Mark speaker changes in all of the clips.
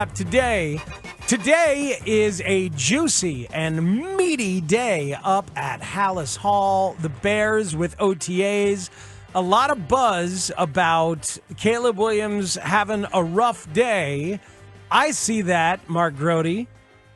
Speaker 1: Today is a juicy and meaty day up at Halas Hall. The Bears with OTAs. A lot of buzz about Caleb Williams having a rough day. I see that, Mark Grote,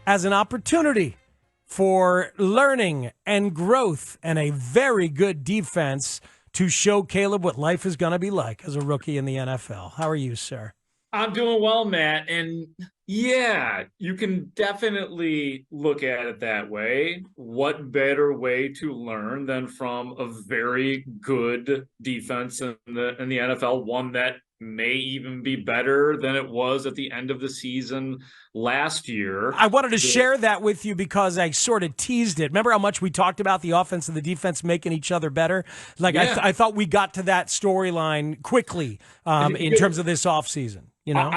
Speaker 1: as an opportunity for learning and growth and a very good defense to show Caleb what life is going to be like as a rookie in the NFL. How are you, sir?
Speaker 2: I'm doing well, Matt. And yeah, you can definitely look at it that way. What better way to learn than from a very good defense in the NFL, one that may even be better than it was at the end of the season last year.
Speaker 1: I wanted to share that with you because I sort of teased it. Remember how much we talked about the offense and the defense making each other better? Like, yeah. I thought we got to that storyline quickly in terms of this offseason. You know?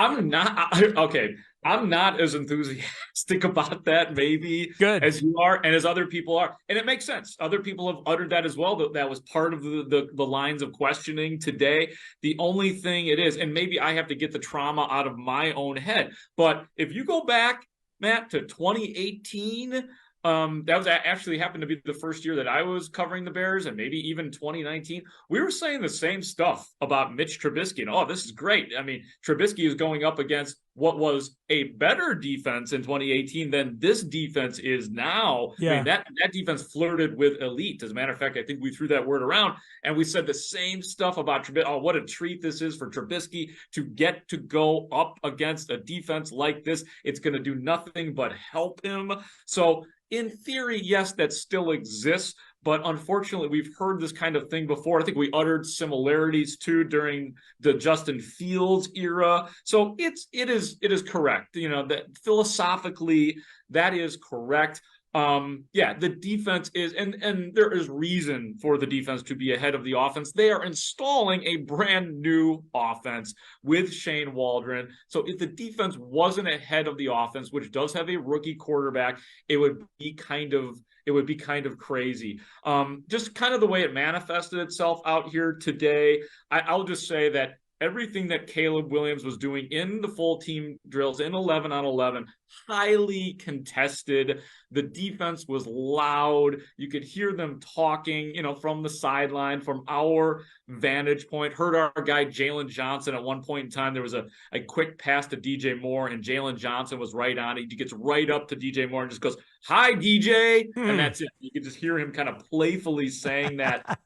Speaker 2: I'm not as enthusiastic about that maybe as you are and as other people are. And it makes sense. Other people have uttered that as well. That was part of the lines of questioning today. The only thing it is, and maybe I have to get the trauma out of my own head, but if you go back, Matt, to 2018, that was actually happened to be the first year that I was covering the Bears, and maybe even 2019. We were saying the same stuff about Mitch Trubisky, and this is great. I mean, Trubisky is going up against what was a better defense in 2018 than this defense is now. Yeah. I mean, that defense flirted with elite. As a matter of fact, I think we threw that word around, and we said the same stuff about Trubisky. Oh, what a treat this is for Trubisky to get to go up against a defense like this. It's going to do nothing but help him. So, in theory, yes, that still exists, but unfortunately, we've heard this kind of thing before. I think we uttered similarities too during the Justin Fields era. So it is correct. You know, that philosophically, that is correct. The defense is, and there is reason for the defense to be ahead of the offense. They are installing a brand new offense with Shane Waldron. So if the defense wasn't ahead of the offense, which does have a rookie quarterback, it would be kind of crazy. Just kind of the way it manifested itself out here today. I'll just say that everything that Caleb Williams was doing in the full team drills in 11 on 11, highly contested. The defense was loud. You could hear them talking, from the sideline, from our vantage point. Heard our guy Jalen Johnson at one point in time. There was a quick pass to DJ Moore, and Jalen Johnson was right on it. He gets right up to DJ Moore and just goes, "Hi, DJ," and that's it. You could just hear him kind of playfully saying that.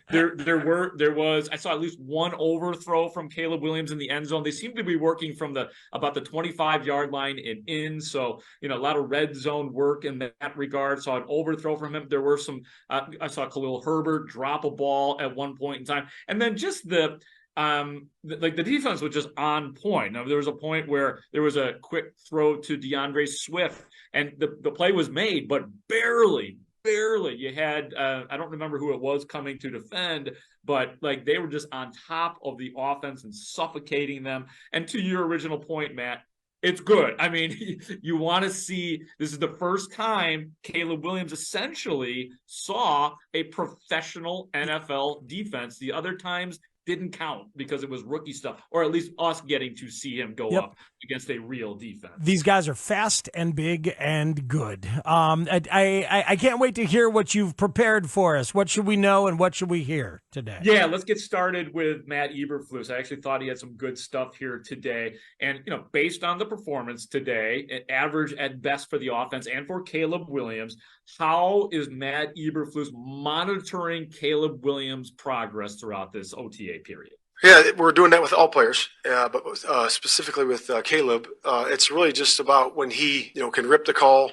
Speaker 2: There was I saw at least one overthrow from Caleb Williams in the end zone. They seem to be working from about the 25-yard line and in, so a lot of red zone work in that regard. Saw an overthrow from him. There were some I saw Khalil Herbert drop a ball at one point in time, and then just the defense was just on point. Now, there was a point where there was a quick throw to DeAndre Swift, and the play was made, but barely. You had I don't remember who it was coming to defend, but they were just on top of the offense and suffocating them. And to your original point, Matt, it's good. I mean, you want to see, this is the first time Caleb Williams essentially saw a professional NFL defense. The other times didn't count because it was rookie stuff, or at least us getting to see him go up against a real defense.
Speaker 1: These guys are fast and big and good. I can't wait to hear what you've prepared for us. What should we know and what should we hear today?
Speaker 2: Yeah, let's get started with Matt Eberflus. I actually thought he had some good stuff here today. And, based on the performance today, average at best for the offense and for Caleb Williams, how is Matt Eberflus monitoring Caleb Williams' progress throughout this OTA period?
Speaker 3: Yeah, we're doing that with all players, but specifically with Caleb, it's really just about when he, can rip the call,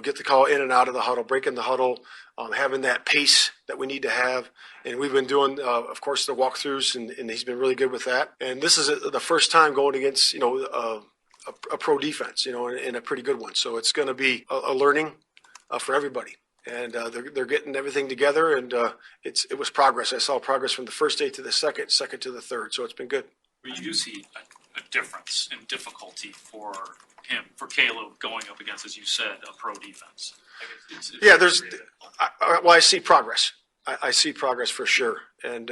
Speaker 3: get the call in and out of the huddle, break in the huddle, having that pace that we need to have. And we've been doing, of course, the walkthroughs, and he's been really good with that. And this is the first time going against, a pro defense, and a pretty good one. So it's going to be a learning for everybody. And they're getting everything together, and it was progress. I saw progress from the first day to the second to the third, so it's been good.
Speaker 2: You do see a difference in difficulty for him, for Caleb, going up against, as you said, a pro defense.
Speaker 3: I see progress. I see progress for sure, and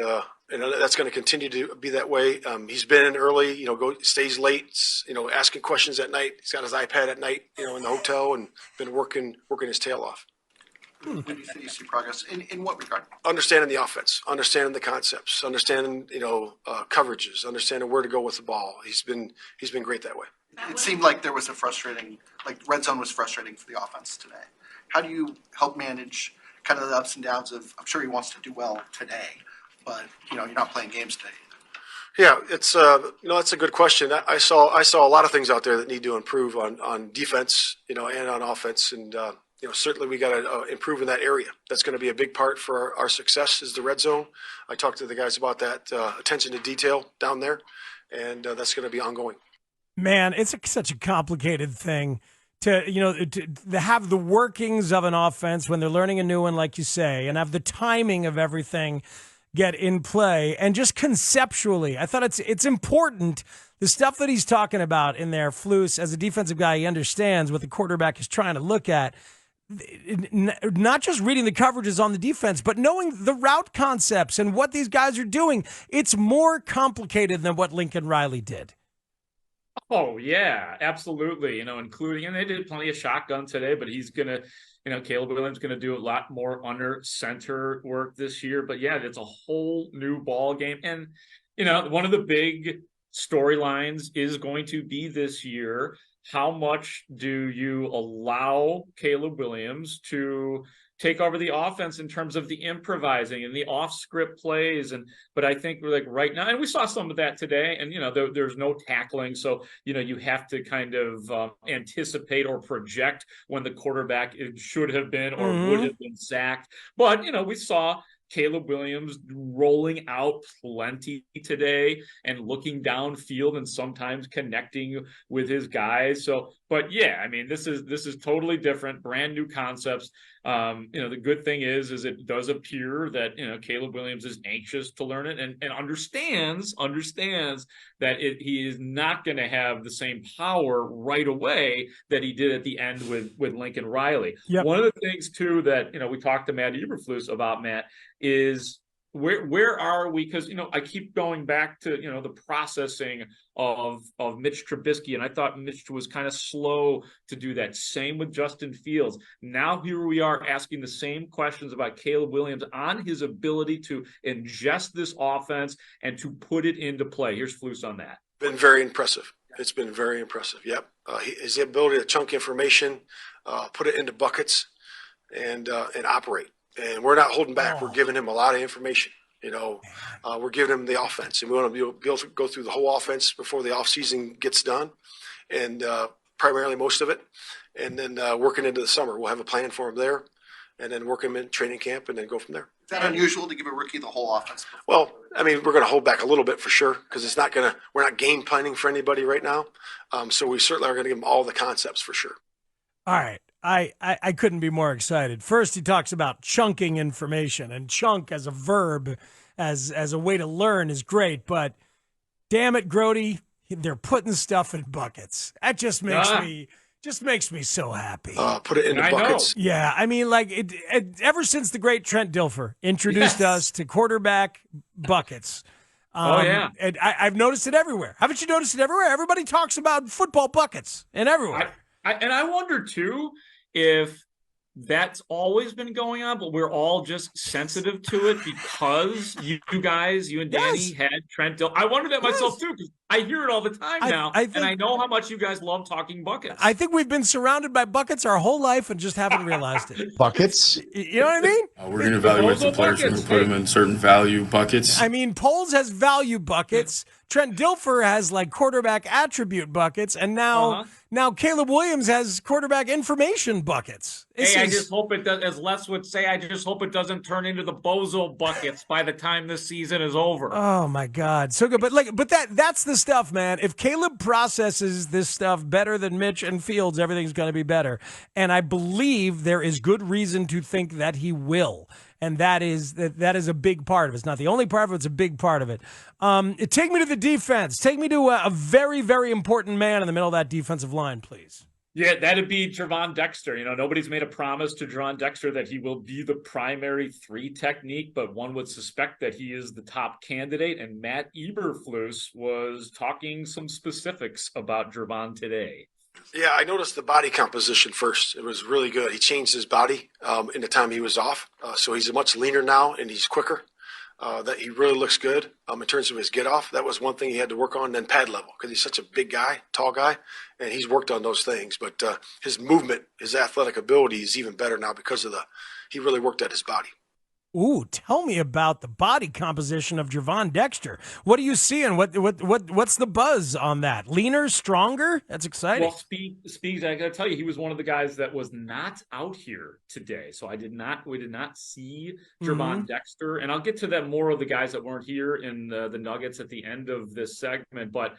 Speaker 3: And that's going to continue to be that way. He's been in early, stays late, asking questions at night. He's got his iPad at night, in the hotel, and been working his tail off.
Speaker 4: When you say you see progress, in what regard?
Speaker 3: Understanding the offense, understanding the concepts, understanding, coverages, understanding where to go with the ball. He's been great that way.
Speaker 4: It seemed like there was red zone was frustrating for the offense today. How do you help manage kind of the ups and downs of, I'm sure he wants to do well today, but you're not playing games today.
Speaker 3: Yeah, it's that's a good question. I saw a lot of things out there that need to improve on defense, and on offense, and certainly we got to improve in that area. That's going to be a big part for our success is the red zone. I talked to the guys about that attention to detail down there, and that's going to be ongoing.
Speaker 1: Man, it's such a complicated thing to have the workings of an offense when they're learning a new one, like you say, and have the timing of everything get in play. And just conceptually, I thought it's important. The stuff that he's talking about in there, Flus, as a defensive guy, he understands what the quarterback is trying to look at. Not just reading the coverages on the defense, but knowing the route concepts and what these guys are doing. It's more complicated than what Lincoln Riley did.
Speaker 2: Oh, yeah, absolutely. Including, and they did plenty of shotgun today, but he's going to, Caleb Williams going to do a lot more under center work this year. But yeah, it's a whole new ball game. And, one of the big storylines is going to be this year, how much do you allow Caleb Williams to take over the offense in terms of the improvising and the off-script plays? But I think we're right now, and we saw some of that today, and there's no tackling, so you have to kind of anticipate or project when the quarterback should have been or would have been sacked. But we saw Caleb Williams rolling out plenty today and looking downfield and sometimes connecting with his guys. So, but yeah, I mean, this is totally different, brand new concepts. The good thing is it does appear that, Caleb Williams is anxious to learn it and understands that he is not going to have the same power right away that he did at the end with Lincoln Riley. Yep. One of the things too that, we talked to Matt Eberflus about, Matt, is where are we? Because, I keep going back to, the processing of Mitch Trubisky, and I thought Mitch was kind of slow to do that. Same with Justin Fields. Now here we are asking the same questions about Caleb Williams on his ability to ingest this offense and to put it into play. Here's Flus on that.
Speaker 3: Been very impressive. It's been very impressive. Yep. His ability to chunk information, put it into buckets, and operate. And we're not holding back. We're giving him a lot of information. We're giving him the offense, and we want to be able to go through the whole offense before the offseason gets done, and primarily most of it. And then working into the summer, we'll have a plan for him there, and then work him in training camp, and then go from there.
Speaker 4: Is that unusual to give a rookie the whole offense?
Speaker 3: Well, I mean, we're going to hold back a little bit for sure because we're not game planning for anybody right now. So we certainly are going to give him all the concepts for sure.
Speaker 1: All right. I couldn't be more excited. First, he talks about chunking information, and chunk as a verb, as a way to learn is great. But damn it, Grote, they're putting stuff in buckets. That just makes me so happy.
Speaker 3: Put it in the buckets.
Speaker 1: Yeah, I mean, ever since the great Trent Dilfer introduced us to quarterback buckets.
Speaker 2: And
Speaker 1: I've noticed it everywhere. Haven't you noticed it everywhere? Everybody talks about football buckets and everywhere.
Speaker 2: I wonder, too, if that's always been going on, but we're all just sensitive to it because you and Danny had Trent Dilfer. I wonder that myself, too, because I hear it all the time now, and I know how much you guys love talking buckets.
Speaker 1: I think we've been surrounded by buckets our whole life and just haven't realized it.
Speaker 5: Buckets?
Speaker 1: You know what I mean?
Speaker 6: We're going to evaluate the players and put them in certain value buckets.
Speaker 1: I mean, Poles has value buckets. Trent Dilfer has quarterback attribute buckets, and now Caleb Williams has quarterback information buckets.
Speaker 2: I just hope it does. As Les would say, I just hope it doesn't turn into the bozo buckets by the time this season is over.
Speaker 1: Oh my God, so good. But that's the stuff, man. If Caleb processes this stuff better than Mitch and Fields, everything's going to be better. And I believe there is good reason to think that he will. And that is a big part of it. It's not the only part of it. It's a big part of it. Take me to the defense. Take me to a very, very important man in the middle of that defensive line, please.
Speaker 2: Yeah, that'd be Gervon Dexter. You know, nobody's made a promise to Gervon Dexter that he will be the primary 3 technique, but one would suspect that he is the top candidate. And Matt Eberflus was talking some specifics about Gervon today.
Speaker 3: Yeah, I noticed the body composition first. It was really good. He changed his body in the time he was off. So he's much leaner now and he's quicker. That he really looks good in terms of his get off. That was one thing he had to work on. Then pad level, because he's such a big guy, tall guy, and he's worked on those things. But his movement, his athletic ability is even better now because of he really worked at his body.
Speaker 1: Ooh, tell me about the body composition of Gervon Dexter. What are you seeing? What's the buzz on that? Leaner, stronger? That's exciting.
Speaker 2: Well, Speaks, I got to tell you, he was one of the guys that was not out here today. So we did not see Gervon Dexter. And I'll get to that more of the guys that weren't here in the Nuggets at the end of this segment. But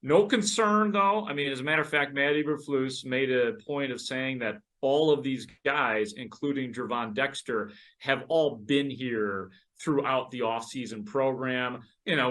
Speaker 2: no concern, though. I mean, as a matter of fact, Matt Eberflus made a point of saying that all of these guys, including Gervon Dexter, have all been here throughout the offseason program. You know,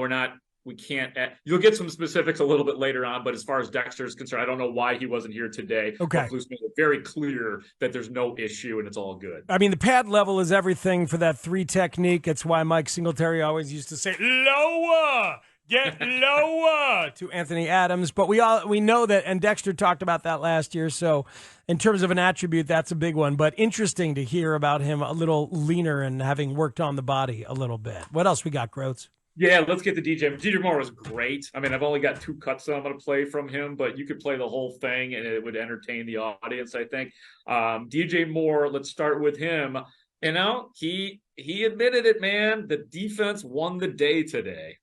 Speaker 2: we can't, you'll get some specifics a little bit later on, but as far as Dexter is concerned, I don't know why he wasn't here today.
Speaker 1: Okay.
Speaker 2: Eberflus made it very clear that there's no issue and it's all good.
Speaker 1: I mean, the pad level is everything for that 3 technique. It's why Mike Singletary always used to say, lower! Get lower to Anthony Adams, but we know that, and Dexter talked about that last year. So, in terms of an attribute, that's a big one. But interesting to hear about him a little leaner and having worked on the body a little bit. What else we got, Grote?
Speaker 2: Yeah, let's get to DJ. DJ Moore was great. I mean, I've only got 2 cuts that I'm going to play from him, but you could play the whole thing and it would entertain the audience, I think. DJ Moore, let's start with him. You know, he admitted it, man. The defense won the day today.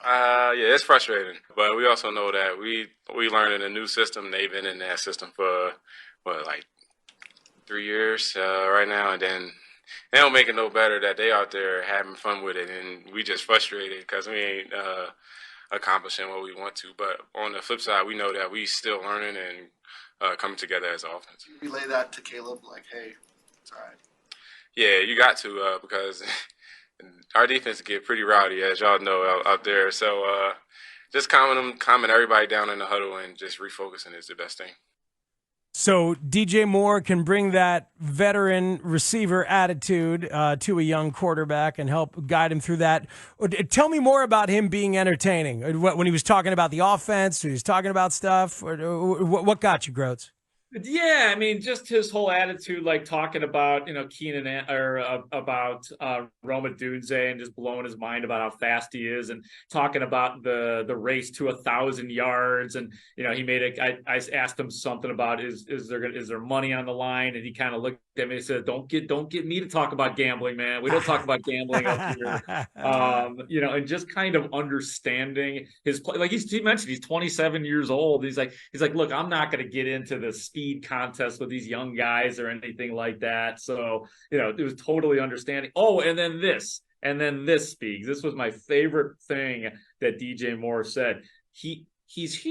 Speaker 6: Yeah, it's frustrating, but we also know that we learning a new system. They've been in that system for like 3 years right now, and then they don't make it no better that they out there having fun with it, and we just frustrated because we ain't accomplishing what we want to. But on the flip side, we know that we still learning and coming together as an offense.
Speaker 4: You relay that to Caleb, like, hey, it's all right.
Speaker 6: Yeah, you got to because. Our defense get pretty rowdy, as y'all know, out there. So just calming everybody down in the huddle and just refocusing is the best thing.
Speaker 1: So DJ Moore can bring that veteran receiver attitude to a young quarterback and help guide him through that. Tell me more about him being entertaining. When he was talking about the offense, when he was talking about stuff, what got you, Grote?
Speaker 2: Yeah, I mean, just his whole attitude, like talking about, you know, Keenan or about Roma Dunze and just blowing his mind about how fast he is and talking about the race to 1,000 yards. And, you know, he made I asked him something about is there money on the line? And he kind of looked at me and said, don't get me to talk about gambling, man. We don't talk about gambling up here. You know, and just kind of understanding his play. Like he mentioned, he's 27 years old. He's like, look, I'm not going to get into the speed contest with these young guys or anything like that. So, you know, it was totally understanding. Oh, and then this Speaks. This was my favorite thing that DJ Moore said. He's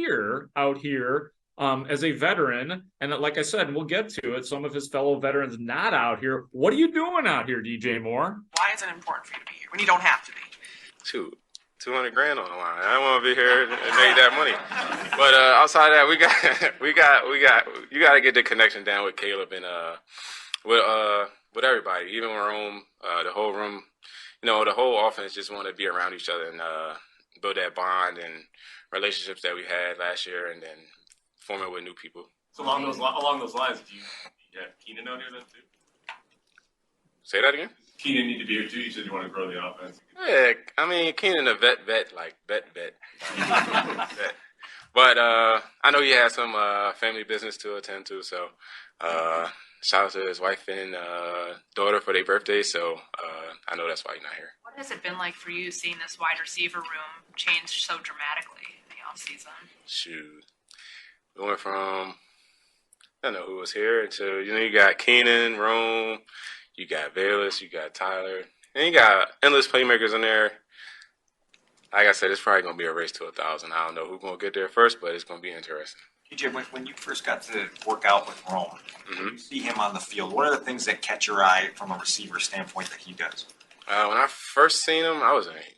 Speaker 2: out here as a veteran, and like I said, and we'll get to it, some of his fellow veterans not out here. What are you doing out here, DJ Moore?
Speaker 5: Why is it important for you to be here when you don't have to be?
Speaker 6: Shoot. $200,000 on the line. I don't want to be here and make that money. But outside of that, you got to get the connection down with Caleb and with everybody, even Rome, the whole room. You know, the whole offense just want to be around each other and build that bond and relationships that we had last year, and then form it with new people.
Speaker 7: So along those lines, do you have Keenan out here then too?
Speaker 6: Say that again?
Speaker 7: Keenan need to be here too. You said you want to grow the offense.
Speaker 6: Yeah, I mean, Keenan a vet. Vet. But I know he has some family business to attend to, so shout out to his wife and daughter for their birthday, so I know that's why he's not here.
Speaker 5: What has it been like for you seeing this wide receiver room change so dramatically in the offseason?
Speaker 6: Shoot. We went from, I don't know who was here, to, you know, you got Keenan, Rome, you got Bayless, you got Tyler, and you got endless playmakers in there. Like I said, it's probably going to be a race to 1,000. I don't know who's going to get there first, but it's going to be interesting.
Speaker 8: TJ, when you first got to work out with Rome, when you see him on the field, what are the things that catch your eye from a receiver standpoint that he does?
Speaker 6: When I first seen him, I was like,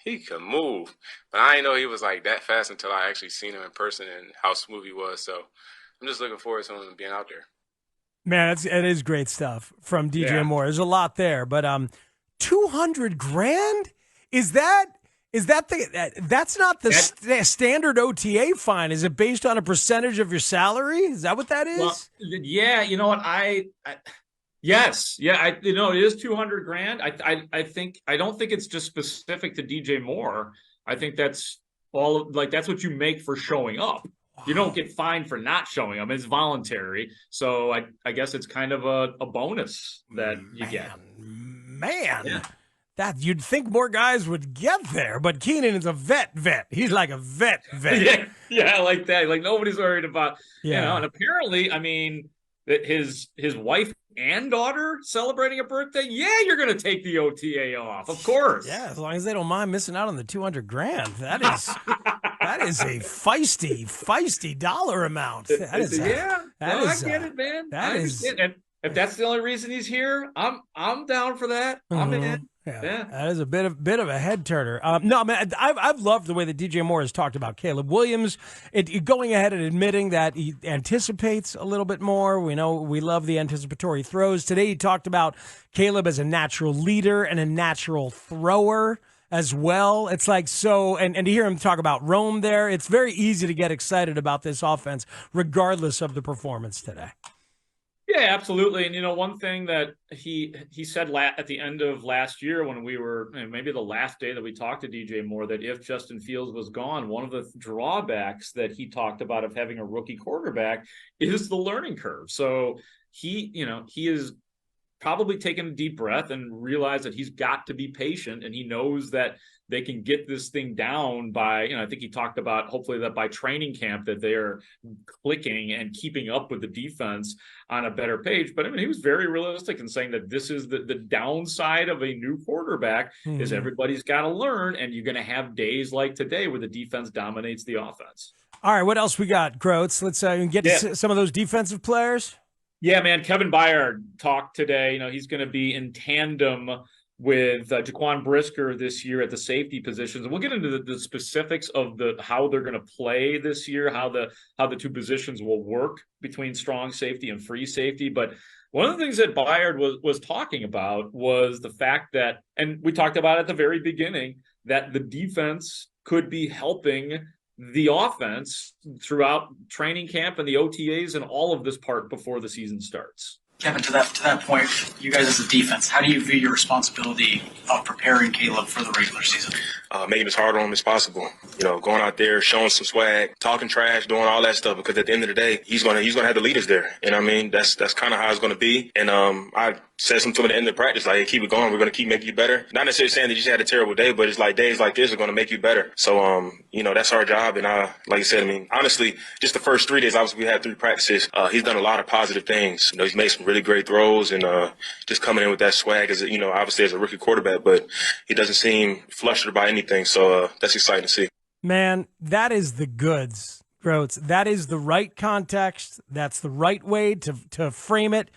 Speaker 6: he could move. But I didn't know he was like that fast until I actually seen him in person and how smooth he was. So I'm just looking forward to him being out there.
Speaker 1: Man, it is great stuff from DJ Moore. There's a lot there, but $200,000 that's not the standard OTA fine? Is it based on a percentage of your salary? Is that what that is?
Speaker 2: Well, yeah, you know what yes, yeah, it is $200,000. I don't think it's just specific to DJ Moore. I think that's that's what you make for showing up. You don't get fined for not showing up. It's voluntary. So I guess it's kind of a bonus that you get.
Speaker 1: Man. Yeah. That you'd think more guys would get there, but Keenan is a vet. He's like a vet.
Speaker 2: Yeah, like that. Like nobody's worried about, and apparently, I mean, that his wife and daughter celebrating a birthday. Yeah, you're going to take the OTA off, of course.
Speaker 1: Yeah, as long as they don't mind missing out on the $200,000. That is a feisty dollar amount. I get
Speaker 2: it, man. And if that's the only reason he's here, I'm down for that. I'm in.
Speaker 1: Yeah, that is a bit of a head turner. No, man, I've loved the way that DJ Moore has talked about Caleb Williams, going ahead and admitting that he anticipates a little bit more. We know we love the anticipatory throws. Today he talked about Caleb as a natural leader and a natural thrower as well. It's like so, and to hear him talk about Rome there, it's very easy to get excited about this offense, regardless of the performance today.
Speaker 2: Yeah, absolutely. And, one thing that he said at the end of last year when we were, maybe the last day that we talked to DJ Moore, that if Justin Fields was gone, one of the drawbacks that he talked about of having a rookie quarterback is the learning curve. So he is probably taken a deep breath and realized that he's got to be patient, and he knows that they can get this thing down by, I think he talked about hopefully that by training camp that they are clicking and keeping up with the defense on a better page. But I mean, he was very realistic in saying that this is the downside of a new quarterback is everybody's got to learn, and you're going to have days like today where the defense dominates the offense.
Speaker 1: All right, what else we got, Grote? Let's get to some of those defensive players.
Speaker 2: Yeah, man, Kevin Byard talked today. He's going to be in tandem with Jaquan Brisker this year at the safety positions. And we'll get into the specifics of how they're going to play this year, how the two positions will work between strong safety and free safety. But one of the things that Byard was talking about was the fact that, and we talked about at the very beginning, that the defense could be helping the offense throughout training camp and the OTAs and all of this part before the season starts.
Speaker 9: Kevin, to that point, you guys as a defense, how do you view your responsibility of preparing Caleb for the regular season?
Speaker 10: Making it as hard on him as possible. Going out there, showing some swag, talking trash, doing all that stuff. Because at the end of the day, he's gonna have the leaders there. And I mean, that's kind of how it's gonna be. And I said something to him at the end of practice, like, hey, keep it going. We're gonna keep making you better. Not necessarily saying that you just had a terrible day, but it's like days like this are gonna make you better. So that's our job. And like I said, I mean, honestly, just the first 3 days, obviously we had 3 practices. He's done a lot of positive things. He's made some really great throws and just coming in with that swag as obviously as a rookie quarterback, but he doesn't seem flustered by anything. So that's exciting to see.
Speaker 1: Man, that is the goods, Grote. That is the right context. That's the right way to frame it.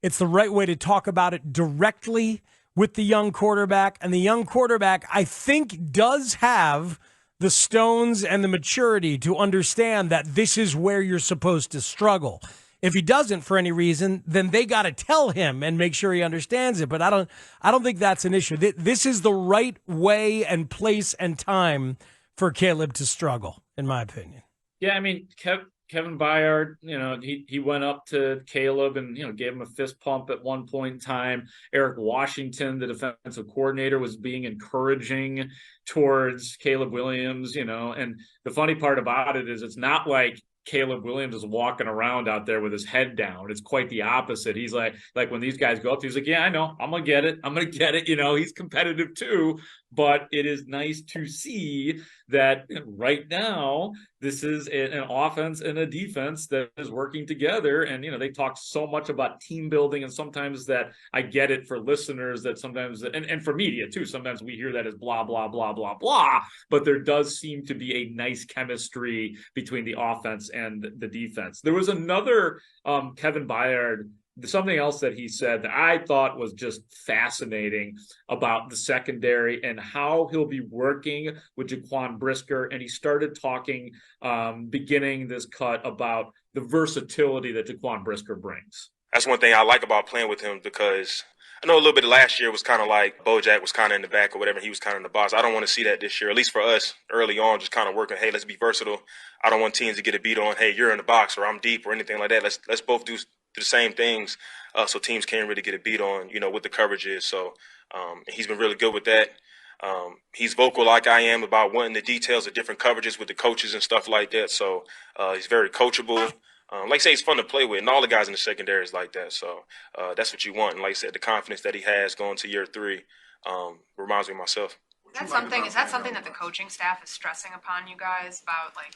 Speaker 1: It's the right way to talk about it directly with the young quarterback. And the young quarterback, I think, does have the stones and the maturity to understand that this is where you're supposed to struggle. If he doesn't for any reason, then they got to tell him and make sure he understands it. But I don't think that's an issue. This is the right way and place and time for Caleb to struggle, in my opinion.
Speaker 2: Yeah, I mean, Kevin Byard, he went up to Caleb and, gave him a fist pump at one point in time. Eric Washington, the defensive coordinator, was being encouraging towards Caleb Williams, and the funny part about it is it's not like Caleb Williams is walking around out there with his head down. It's quite the opposite. He's like when these guys go up, he's like, yeah, I know, I'm going to get it. He's competitive too, but it is nice to see that right now, this is an offense and a defense that is working together. And, they talk so much about team building, and sometimes that I get it for listeners that sometimes, and for media too, sometimes we hear that as blah, blah, blah, blah, blah, but there does seem to be a nice chemistry between the offense and the defense. There was another Kevin Byard, something else that he said that I thought was just fascinating about the secondary and how he'll be working with Jaquan Brisker. And he started talking, beginning this cut, about the versatility that Jaquan Brisker brings.
Speaker 10: That's one thing I like about playing with him, because I know a little bit of last year was kind of like Bojack was kind of in the back or whatever. He was kind of in the box. I don't want to see that this year, at least for us early on, just kind of working, hey, let's be versatile. I don't want teams to get a beat on, hey, you're in the box or I'm deep or anything like that. Let's both do the same things so teams can't really get a beat on, what the coverage is. So he's been really good with that. He's vocal like I am about wanting the details of different coverages with the coaches and stuff like that. So he's very coachable. Like I say, he's fun to play with, and all the guys in the secondary is like that. So that's what you want. And like I said, the confidence that he has going to year 3 reminds me of myself.
Speaker 5: Is that something that the coaching staff is stressing upon you guys about, like,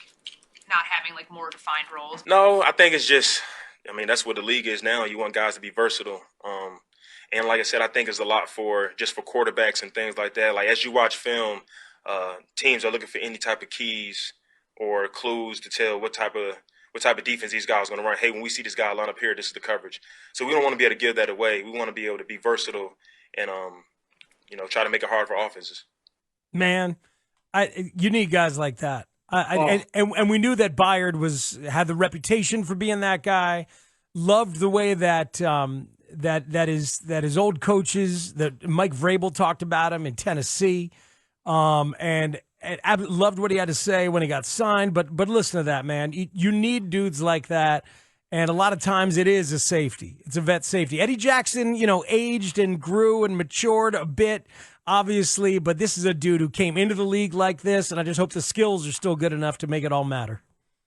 Speaker 5: not having, like, more defined roles?
Speaker 10: No, I think it's just, that's what the league is now. You want guys to be versatile. And like I said, I think it's a lot for quarterbacks and things like that. Like, as you watch film, teams are looking for any type of keys or clues to tell what type of defense these guys are going to run. Hey, when we see this guy line up here, this is the coverage. So we don't want to be able to give that away. We want to be able to be versatile and, try to make it hard for offenses.
Speaker 1: Man, you need guys like that. And we knew that Byard had the reputation for being that guy. Loved the way that his old coaches, that Mike Vrabel talked about him in Tennessee, and I loved what he had to say when he got signed. But listen to that, man. You need dudes like that, and a lot of times it is a safety. It's a vet safety. Eddie Jackson, aged and grew and matured a bit, obviously, but this is a dude who came into the league like this, and I just hope the skills are still good enough to make it all matter.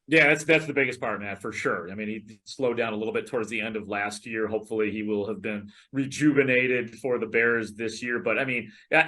Speaker 2: Yeah, that's the biggest part, Matt, for sure. He slowed down a little bit towards the end of last year. Hopefully he will have been rejuvenated for the Bears this year. But I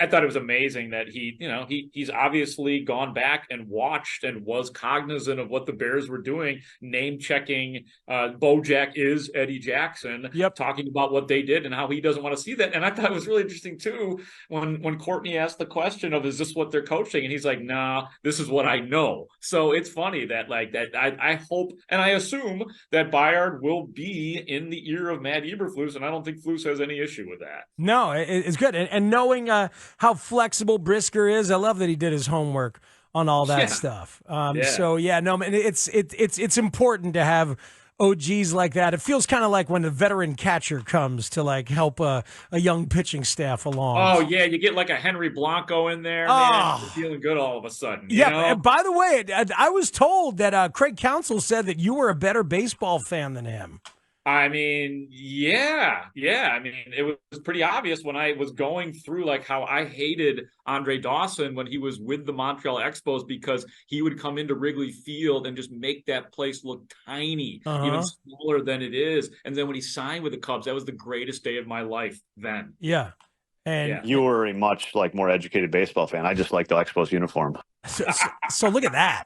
Speaker 2: thought it was amazing that he's obviously gone back and watched and was cognizant of what the Bears were doing, name checking Bojack is Eddie Jackson, talking about what they did and how he doesn't want to see that. And I thought it was really interesting too when Courtney asked the question of, is this what they're coaching? And he's like, nah, this is what I know. So it's funny that I hope and I assume that Byard will be in the ear of Matt Eberflus, and I don't think Flus has any issue with that.
Speaker 1: No, it's good. And knowing how flexible Brisker is, I love that he did his homework on all that stuff. So, it's important to have OGs like that. It feels kind of like when the veteran catcher comes to help a young pitching staff along.
Speaker 2: Oh yeah, you get like a Henry Blanco in there, man. You're feeling good all of a sudden.
Speaker 1: And by the way, I was told that Craig Counsell said that you were a better baseball fan than him.
Speaker 2: Yeah. It was pretty obvious when I was going through how I hated Andre Dawson when he was with the Montreal Expos, because he would come into Wrigley Field and just make that place look tiny, even smaller than it is. And then when he signed with the Cubs, that was the greatest day of my life then.
Speaker 1: Yeah. And
Speaker 11: you were a much more educated baseball fan. I just like the Expos uniform.
Speaker 1: So look at that.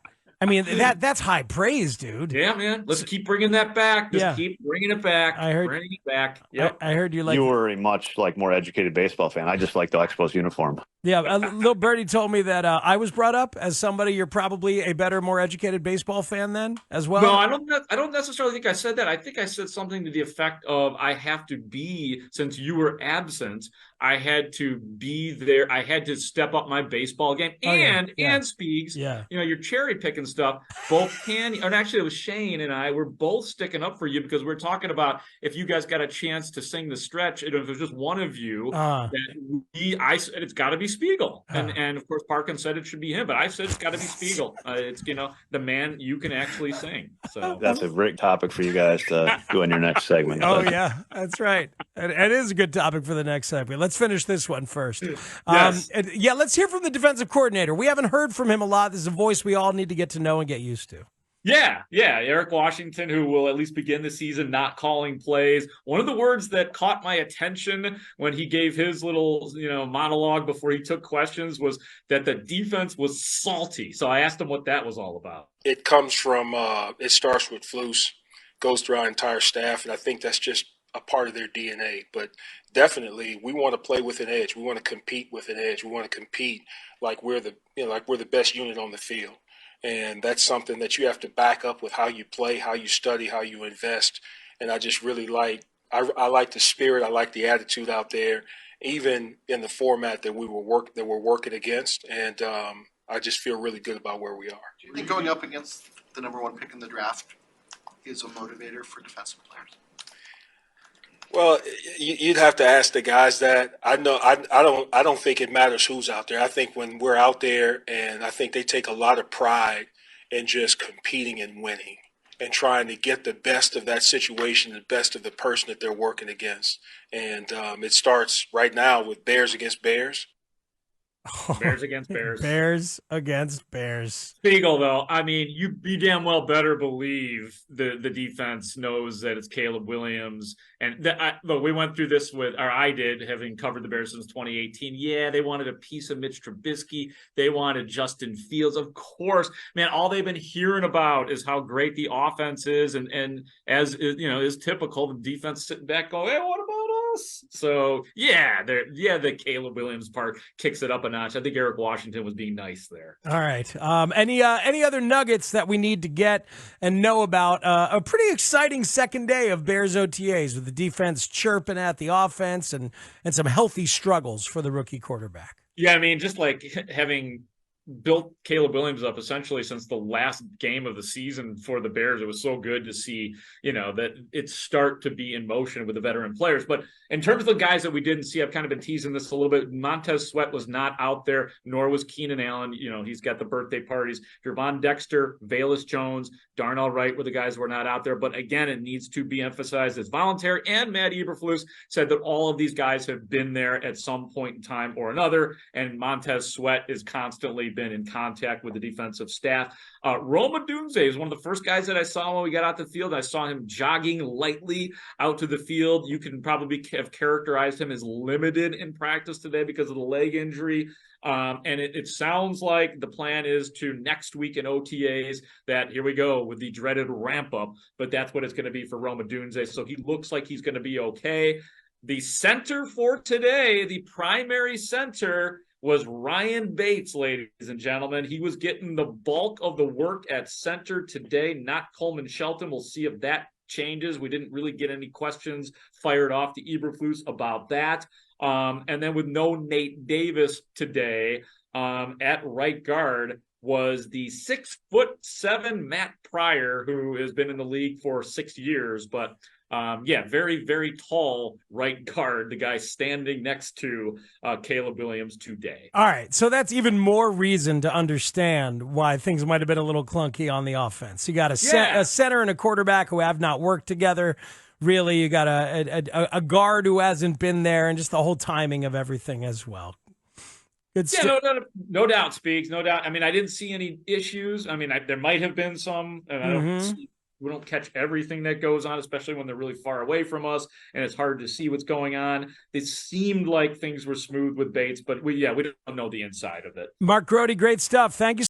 Speaker 1: That's high praise, dude.
Speaker 2: Yeah, man. Let's keep bringing that back. Keep bringing it back. Bringing it back. Yep.
Speaker 1: I heard you
Speaker 11: were a much more educated baseball fan. I just like the Expos uniform.
Speaker 1: Yeah, little birdie told me that I was brought up as somebody you're probably a better, more educated baseball fan than as well.
Speaker 2: No, I don't necessarily think I said that. I think I said something to the effect of, I have to be, since you were absent, I had to be there. I had to step up my baseball game. And Speegs, you're cherry picking stuff. Both and actually it was Shane and I were both sticking up for you, because we're talking about if you guys got a chance to sing the stretch, if it was just one of you, it's got to be Spiegel. And of course Parkins said it should be him, but I said it's got to be Spiegel. It's the man you can actually sing. So
Speaker 11: that's a great topic for you guys to go in your next segment.
Speaker 1: Oh yeah, that's right. It is a good topic for the next segment. Let's finish this one first. Yes. Let's hear from the defensive coordinator. We haven't heard from him a lot. This is a voice we all need to get to know and get used to.
Speaker 2: Yeah. Eric Washington, who will at least begin the season not calling plays. One of the words that caught my attention when he gave his little, monologue before he took questions was that the defense was salty. So I asked him what that was all about.
Speaker 3: It comes from, it starts with Flus, goes through our entire staff, and I think that's just a part of their DNA. But definitely, we want to play with an edge. We want to compete with an edge. We want to compete like we're the best unit on the field. And that's something that you have to back up with how you play, how you study, how you invest. And I just really I like the spirit. I like the attitude out there, even in the format that we're working against. And I just feel really good about where we are.
Speaker 4: Do you think going up against the number one pick in the draft, is a motivator for defensive players?
Speaker 3: Well, you'd have to ask the guys that. I know. I don't think it matters who's out there. I think when we're out there, and I think they take a lot of pride in just competing and winning and trying to get the best of that situation, the best of the person that they're working against. And it starts right now with Bears against Bears.
Speaker 2: Bears against Bears.
Speaker 1: Bears against Bears.
Speaker 2: Spiegel, though, I mean, you damn well better believe the defense knows that it's Caleb Williams. And look, we went through this I did, having covered the Bears since 2018. Yeah, they wanted a piece of Mitch Trubisky. They wanted Justin Fields. Of course, man, all they've been hearing about is how great the offense is. And as is typical, the defense sitting back going, hey, what about us? So, the Caleb Williams part kicks it up a notch. I think Eric Washington was being nice there.
Speaker 1: All right. Any other nuggets that we need to get and know about? A pretty exciting second day of Bears OTAs with the defense chirping at the offense and some healthy struggles for the rookie quarterback.
Speaker 2: Yeah, I mean, just like having built Caleb Williams up essentially since the last game of the season for the Bears. It was so good to see, that it start to be in motion with the veteran players. But in terms of the guys that we didn't see, I've kind of been teasing this a little bit. Montez Sweat was not out there, nor was Keenan Allen. He's got the birthday parties. Gervon Dexter, Velus Jones, Darnell Wright were the guys who were not out there. But again, it needs to be emphasized as voluntary. And Matt Eberflus said that all of these guys have been there at some point in time or another. And Montez Sweat is constantly been in contact with the defensive staff. Rome Odunze is one of the first guys that I saw when we got out the field. I saw him jogging lightly out to the field. You can probably have characterized him as limited in practice today because of the leg injury. And it sounds like the plan is to next week in OTAs that here we go with the dreaded ramp up, but that's what it's going to be for Rome Odunze. So he looks like he's going to be okay. The center for today, the primary center, was Ryan Bates, ladies and gentlemen. He was getting the bulk of the work at center today, not Coleman Shelton. We'll see if that changes. We didn't really get any questions fired off to Eberflus about that. And then with no Nate Davis today at right guard was the 6'7" Matt Pryor, who has been in the league for 6 years, but very, very tall right guard, the guy standing next to Caleb Williams today.
Speaker 1: All right, so that's even more reason to understand why things might have been a little clunky on the offense. You got a center and a quarterback who have not worked together. Really, you got a guard who hasn't been there, and just the whole timing of everything as well.
Speaker 2: No doubt, Speaks, no doubt. I mean, I didn't see any issues. I mean, there might have been some, and we don't catch everything that goes on, especially when they're really far away from us and it's hard to see what's going on. It seemed like things were smooth with Bates, but we don't know the inside of it.
Speaker 1: Mark Grote, great stuff. Thank you